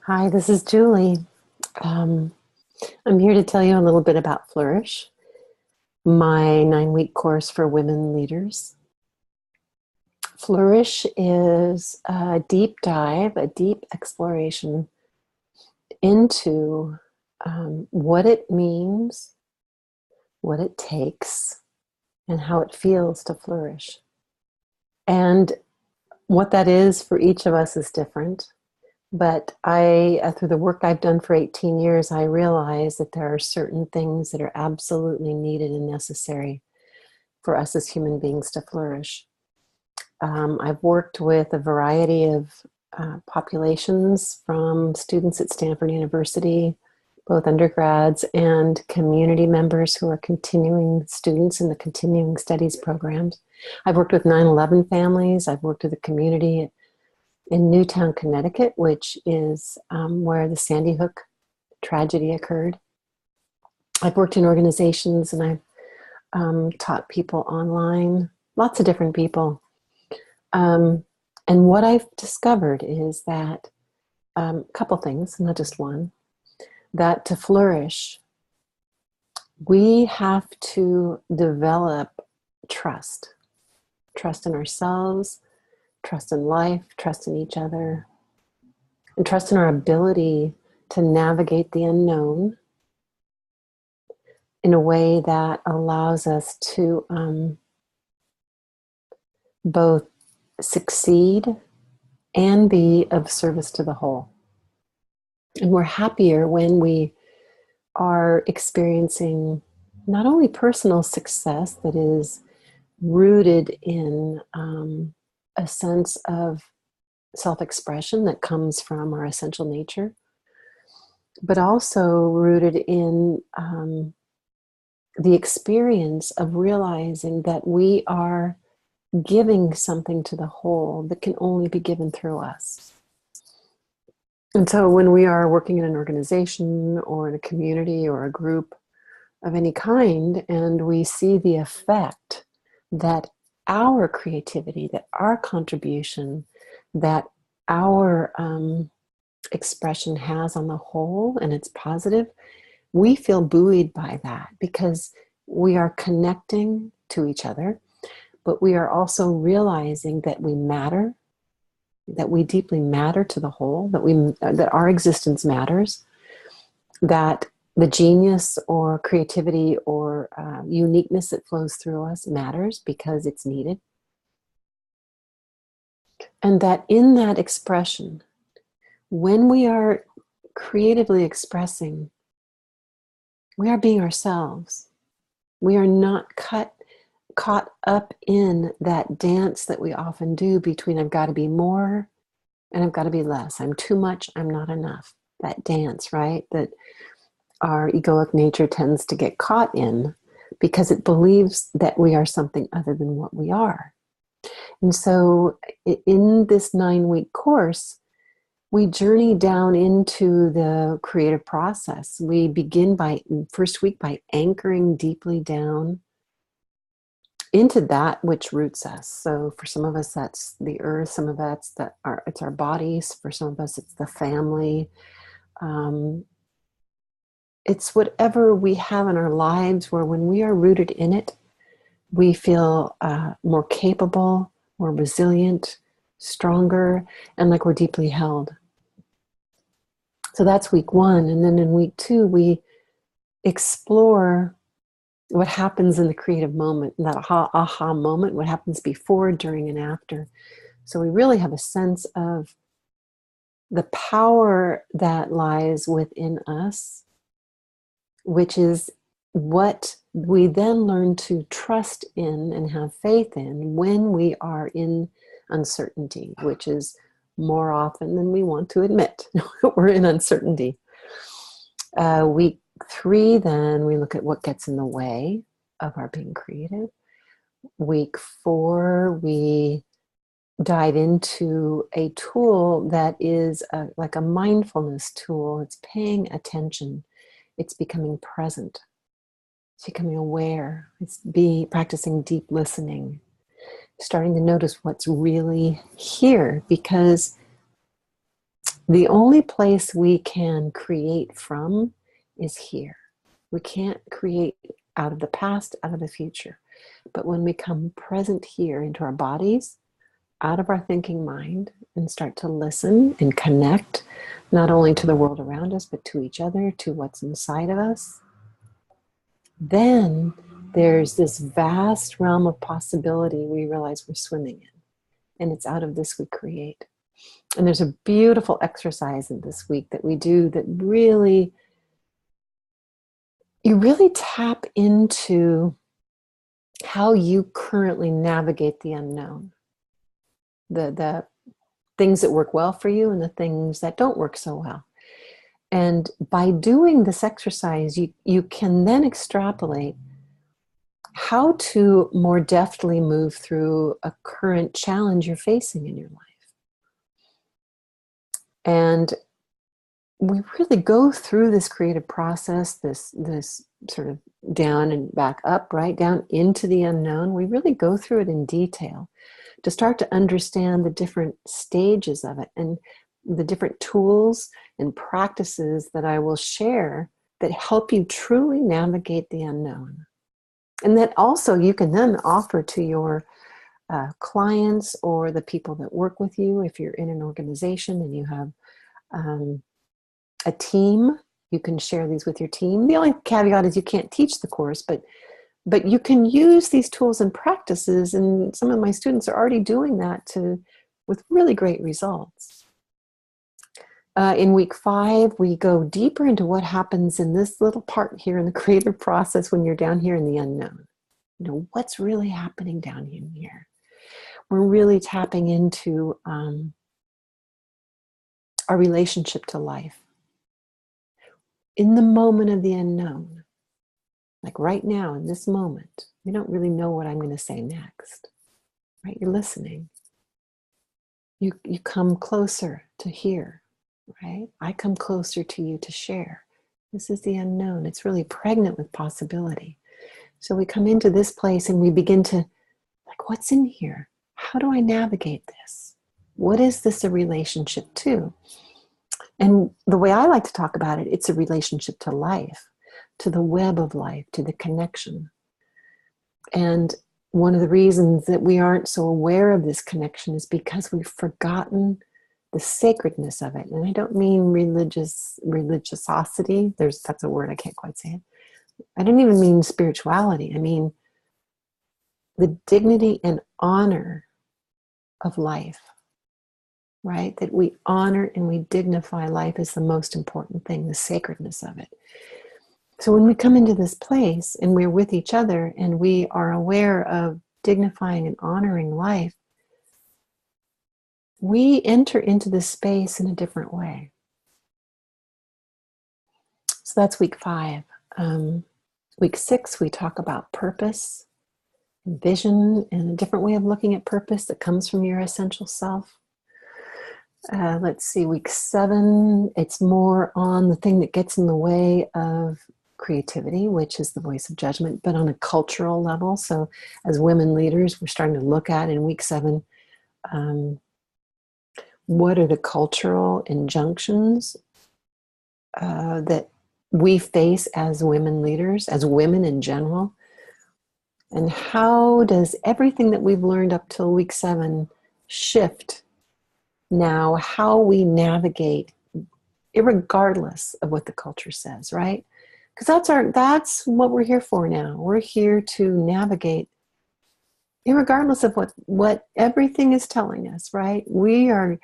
Hi, this is Julie. Um, I'm here to tell you a little bit about Flourish, my 9-week course for women leaders. Flourish is a deep dive, a deep exploration into what it means, what it takes, and how it feels to flourish. And what that is for each of us is different. But through the work I've done for 18 years, I realize that there are certain things that are absolutely needed and necessary for us as human beings to flourish. I've worked with a variety of populations, from students at Stanford University, both undergrads and community members who are continuing students in the continuing studies programs. I've worked with 9/11 families. I've worked with a community in Newtown, Connecticut, which is where the Sandy Hook tragedy occurred. I've worked in organizations, and I've taught people online, lots of different people. And what I've discovered is that a couple things, not just one, that to flourish, we have to develop trust. Trust in ourselves, trust in life, trust in each other, and trust in our ability to navigate the unknown in a way that allows us to both succeed and be of service to the whole. And we're happier when we are experiencing not only personal success that is rooted in a sense of self-expression that comes from our essential nature, but also rooted in the experience of realizing that we are giving something to the whole that can only be given through us. And so when we are working in an organization or in a community or a group of any kind, and we see the effect that our creativity, that our contribution, that our expression has on the whole, and it's positive, we feel buoyed by that because we are connecting to each other, but we are also realizing that we matter, that we deeply matter to the whole, that our existence matters, that the genius or creativity or uniqueness that flows through us matters because it's needed. And that in that expression, when we are creatively expressing, we are being ourselves. We are not caught up in that dance that we often do between I've got to be more and I've got to be less. I'm too much, I'm not enough. That dance, right? That our egoic nature tends to get caught in because it believes that we are something other than what we are. And so in this 9-week course, we journey down into the creative process. We begin first week by anchoring deeply down into that which roots us. So for some of us, that's the earth. Some of us, it's our bodies. For some of us, it's the family. It's whatever we have in our lives where when we are rooted in it, we feel more capable, more resilient, stronger, and like we're deeply held. So that's week 1. And then in week 2, we explore what happens in the creative moment, that aha moment, what happens before, during, and after. So we really have a sense of the power that lies within us, which is what we then learn to trust in and have faith in when we are in uncertainty, which is more often than we want to admit. We're in uncertainty. Week 3, then we look at what gets in the way of our being creative. Week 4, we dive into a tool that is like a mindfulness tool. It's paying attention. It's becoming present. It's becoming aware. It's practicing deep listening, starting to notice what's really here, because The only place we can create from is here. We can't create out of the past, out of the future. But when we come present here into our bodies, out of our thinking mind, and start to listen and connect, not only to the world around us, but to each other, to what's inside of us, then there's this vast realm of possibility we realize we're swimming in. And it's out of this we create. And there's a beautiful exercise in this week that we do that really, you really tap into how you currently navigate the unknown. The things that work well for you and the things that don't work so well. And by doing this exercise, you can then extrapolate how to more deftly move through a current challenge you're facing in your life. And we really go through this creative process, this sort of down and back up, right? Down into the unknown. We really go through it in detail to start to understand the different stages of it and the different tools and practices that I will share that help you truly navigate the unknown. And that also you can then offer to your clients or the people that work with you. If you're in an organization and you have a team, you can share these with your team. The only caveat is you can't teach the course, but you can use these tools and practices, and some of my students are already doing that with really great results. In week 5, we go deeper into what happens in this little part here in the creative process when you're down here in the unknown. You know, what's really happening down in here? We're really tapping into our relationship to life. In the moment of the unknown, like right now in this moment, we don't really know what I'm going to say next, right? You're listening. You come closer to hear, right? I come closer to you to share. This is the unknown. It's really pregnant with possibility. So we come into this place and we begin to, like, what's in here? How do I navigate this? What is this a relationship to? And the way I like to talk about it, it's a relationship to life, to the web of life, to the connection. And one of the reasons that we aren't so aware of this connection is because we've forgotten the sacredness of it. And I don't mean religiosity. That's a word, I can't quite say it. I don't even mean spirituality. I mean the dignity and honor of life, right? That we honor and we dignify life is the most important thing, the sacredness of it. So when we come into this place and we're with each other and we are aware of dignifying and honoring life, we enter into this space in a different way. So that's week 5. Week 6, we talk about purpose, and vision, and a different way of looking at purpose that comes from your essential self. Let's see, week 7, it's more on the thing that gets in the way of creativity, which is the voice of judgment, but on a cultural level. So as women leaders, we're starting to look at in week 7, what are the cultural injunctions that we face as women leaders, as women in general? And how does everything that we've learned up till week 7 shift now how we navigate, irregardless of what the culture says, right? Because that's what we're here for now. We're here to navigate, irregardless of what everything is telling us, right? We are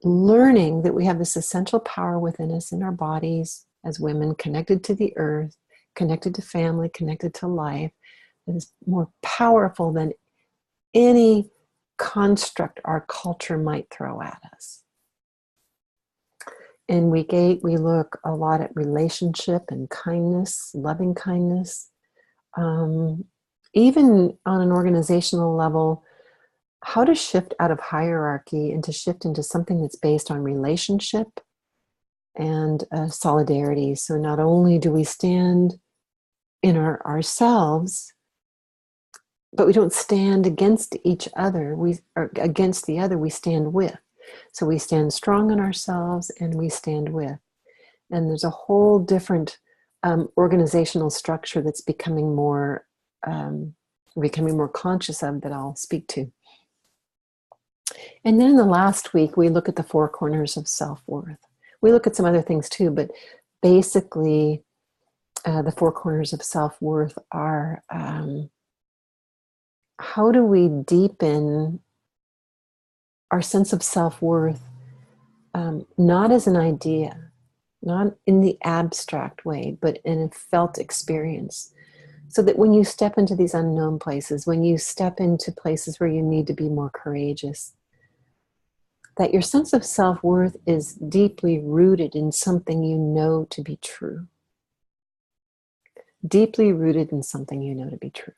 learning that we have this essential power within us in our bodies as women, connected to the earth, connected to family, connected to life, that is more powerful than any construct our culture might throw at us. In week 8, we look a lot at relationship and kindness, loving kindness. Even on an organizational level, how to shift out of hierarchy and to shift into something that's based on relationship and solidarity. So not only do we stand in ourselves, but we don't stand against each other. We are against the other, we stand with. So we stand strong in ourselves and we stand with. And there's a whole different organizational structure that's becoming more conscious of, that I'll speak to. And then in the last week, we look at the 4 corners of self-worth. We look at some other things too, but basically the 4 corners of self-worth are how do we deepen our sense of self-worth, not as an idea, not in the abstract way, but in a felt experience. So that when you step into these unknown places, when you step into places where you need to be more courageous, that your sense of self-worth is deeply rooted in something you know to be true. Deeply rooted in something you know to be true.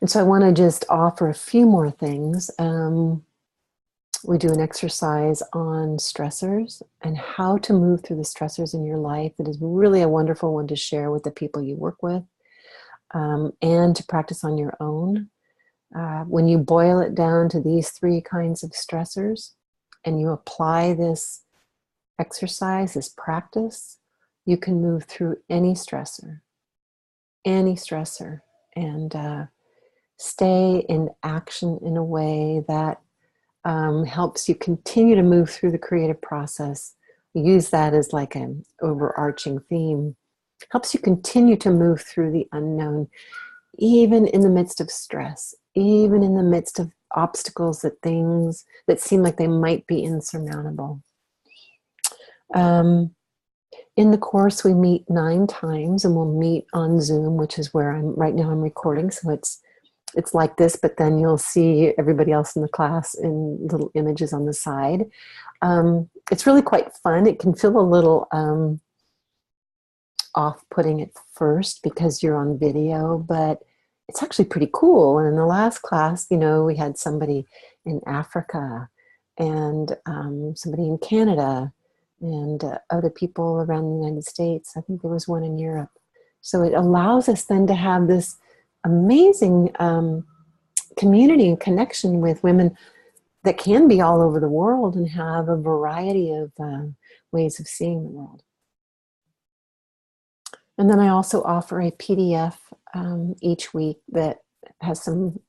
And so I want to just offer a few more things. We do an exercise on stressors and how to move through the stressors in your life. It is really a wonderful one to share with the people you work with, and to practice on your own. When you boil it down to these 3 kinds of stressors and you apply this exercise, this practice, you can move through any stressor, and stay in action in a way that helps you continue to move through the creative process. We use that as like an overarching theme. Helps you continue to move through the unknown, even in the midst of stress, even in the midst of obstacles, that things that seem like they might be insurmountable. In the course, we meet 9 times, and we'll meet on Zoom, which is where right now I'm recording. So it's like this, but then you'll see everybody else in the class in little images on the side. It's really quite fun. It can feel a little off-putting at first because you're on video, but it's actually pretty cool. And in the last class, we had somebody in Africa and somebody in Canada and other people around the United States. I think there was one in Europe. So it allows us then to have this amazing community and connection with women that can be all over the world and have a variety of ways of seeing the world. And then I also offer a PDF each week that has some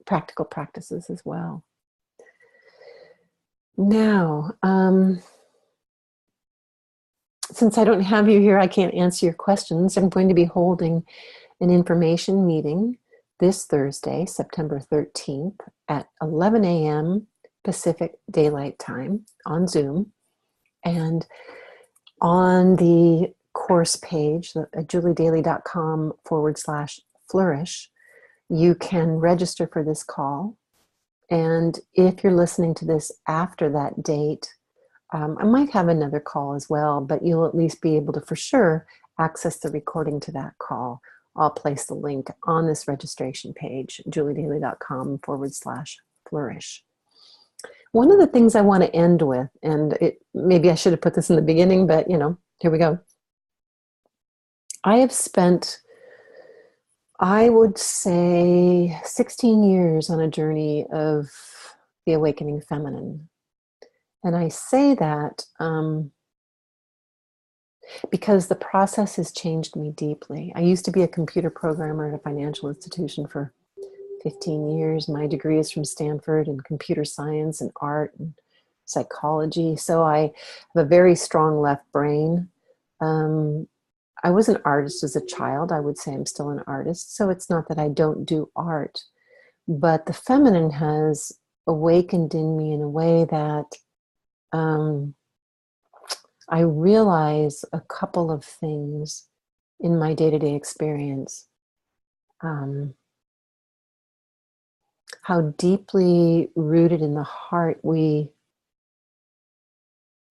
practical practices as well. Now, since I don't have you here, I can't answer your questions. I'm going to be holding an information meeting this Thursday, September 13th at 11 a.m. Pacific Daylight Time on Zoom. And on the course page, juliedaly.com/flourish, you can register for this call. And if you're listening to this after that date, I might have another call as well, but you'll at least be able to, for sure, access the recording to that call. I'll place the link on this registration page, juliedaly.com/flourish. One of the things I want to end with, and maybe I should have put this in the beginning, but here we go. I have spent, I would say, 16 years on a journey of the awakening feminine. And I say that because the process has changed me deeply. I used to be a computer programmer at a financial institution for 15 years. My degree is from Stanford in computer science and art and psychology. So I have a very strong left brain. I was an artist as a child. I would say I'm still an artist. So it's not that I don't do art, but the feminine has awakened in me in a way that I realize a couple of things in my day-to-day experience. How deeply rooted in the heart we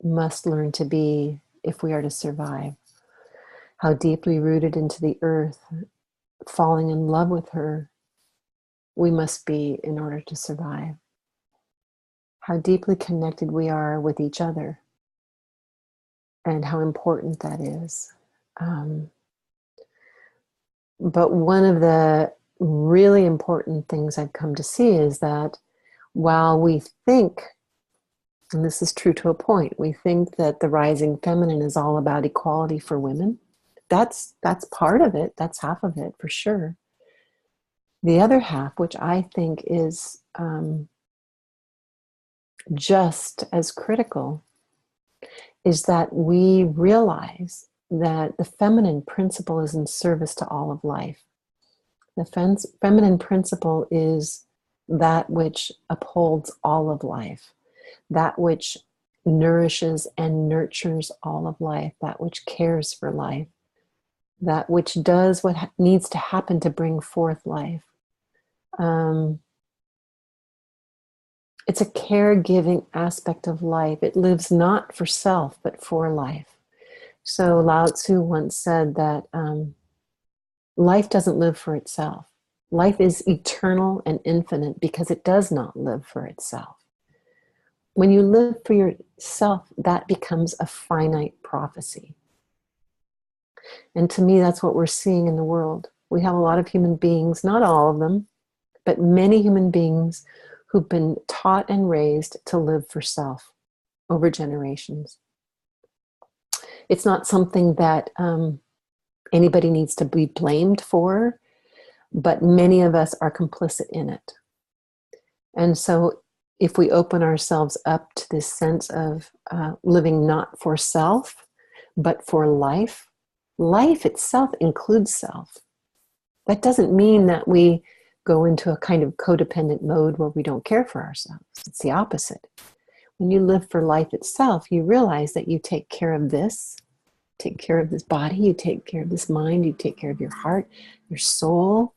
must learn to be if we are to survive. How deeply rooted into the earth, falling in love with her, we must be in order to survive. How deeply connected we are with each other, and how important that is. But one of the really important things I've come to see is that while we think, and this is true to a point, we think that the rising feminine is all about equality for women. That's part of it. That's half of it for sure. The other half, which I think is just as critical, is that we realize that the feminine principle is in service to all of life. The feminine principle is that which upholds all of life, that which nourishes and nurtures all of life, that which cares for life, that which does what needs to happen to bring forth life. It's a caregiving aspect of life. It lives not for self, but for life. So Lao Tzu once said that life doesn't live for itself. Life is eternal and infinite because it does not live for itself. When you live for yourself, that becomes a finite prophecy. And to me, that's what we're seeing in the world. We have a lot of human beings, not all of them, but many human beings who've been taught and raised to live for self over generations. It's not something that anybody needs to be blamed for, but many of us are complicit in it. And so if we open ourselves up to this sense of living not for self, but for life, life itself includes self. That doesn't mean that we go into a kind of codependent mode where we don't care for ourselves. It's the opposite. When you live for life itself, you realize that you take care of this, take care of this body, you take care of this mind, you take care of your heart, your soul.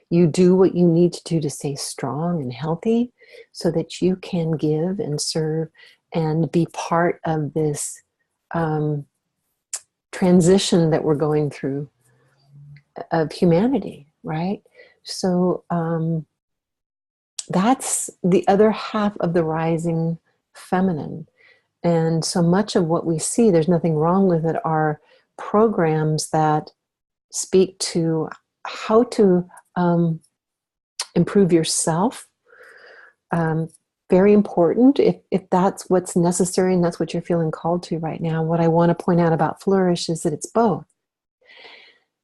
You do what you need to do to stay strong and healthy so that you can give and serve and be part of this transition that we're going through of humanity, right? So that's the other half of the rising feminine. And so much of what we see, there's nothing wrong with it, are programs that speak to how to improve yourself. Very important if that's what's necessary and that's what you're feeling called to right now. What I want to point out about Flourish is that it's both.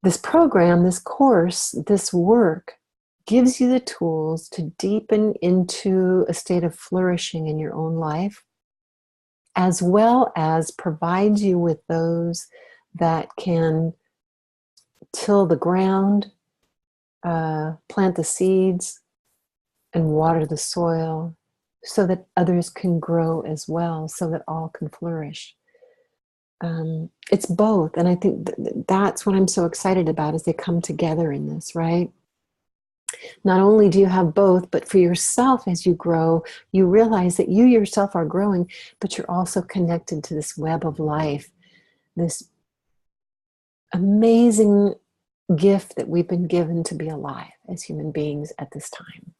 This program, this course, this work gives you the tools to deepen into a state of flourishing in your own life, as well as provides you with those that can till the ground, plant the seeds, and water the soil so that others can grow as well, so that all can flourish. It's both, and I think that's what I'm so excited about as they come together in this, right? Not only do you have both, but for yourself as you grow, you realize that you yourself are growing, but you're also connected to this web of life, this amazing gift that we've been given to be alive as human beings at this time.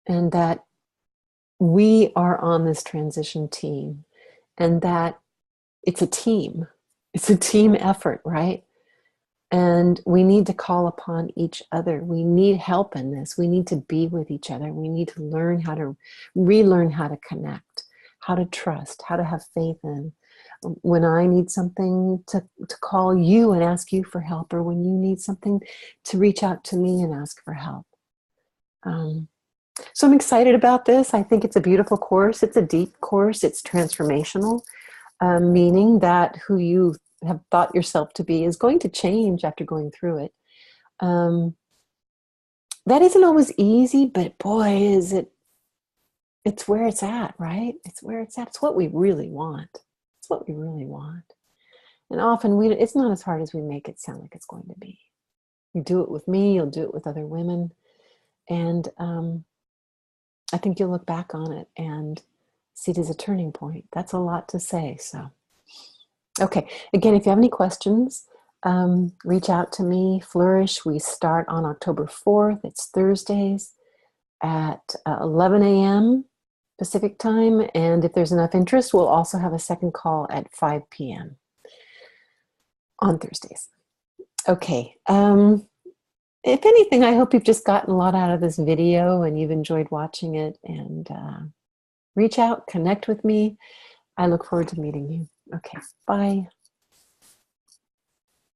And that we are on this transition team, and that it's a team. It's a team effort, right? And we need to call upon each other. We need help in this. We need to be with each other. We need to learn how to relearn how to connect, how to trust, how to have faith in. When I need something to call you and ask you for help, or when you need something to reach out to me and ask for help. So I'm excited about this. I think it's a beautiful course. It's a deep course. It's transformational, meaning that who you have thought yourself to be is going to change after going through it. That isn't always easy, but boy, is it, it's where it's at, right? It's where it's at. It's what we really want. It's what we really want. And often it's not as hard as we make it sound like it's going to be. You do it with me, you'll do it with other women. And I think you'll look back on it and see it as a turning point. That's a lot to say, so. Okay, again, if you have any questions, reach out to me. Flourish, we start on October 4th. It's Thursdays at 11 a.m. Pacific time. And if there's enough interest, we'll also have a second call at 5 p.m. on Thursdays. Okay, if anything, I hope you've just gotten a lot out of this video and you've enjoyed watching it, and reach out, connect with me. I look forward to meeting you. Okay, bye.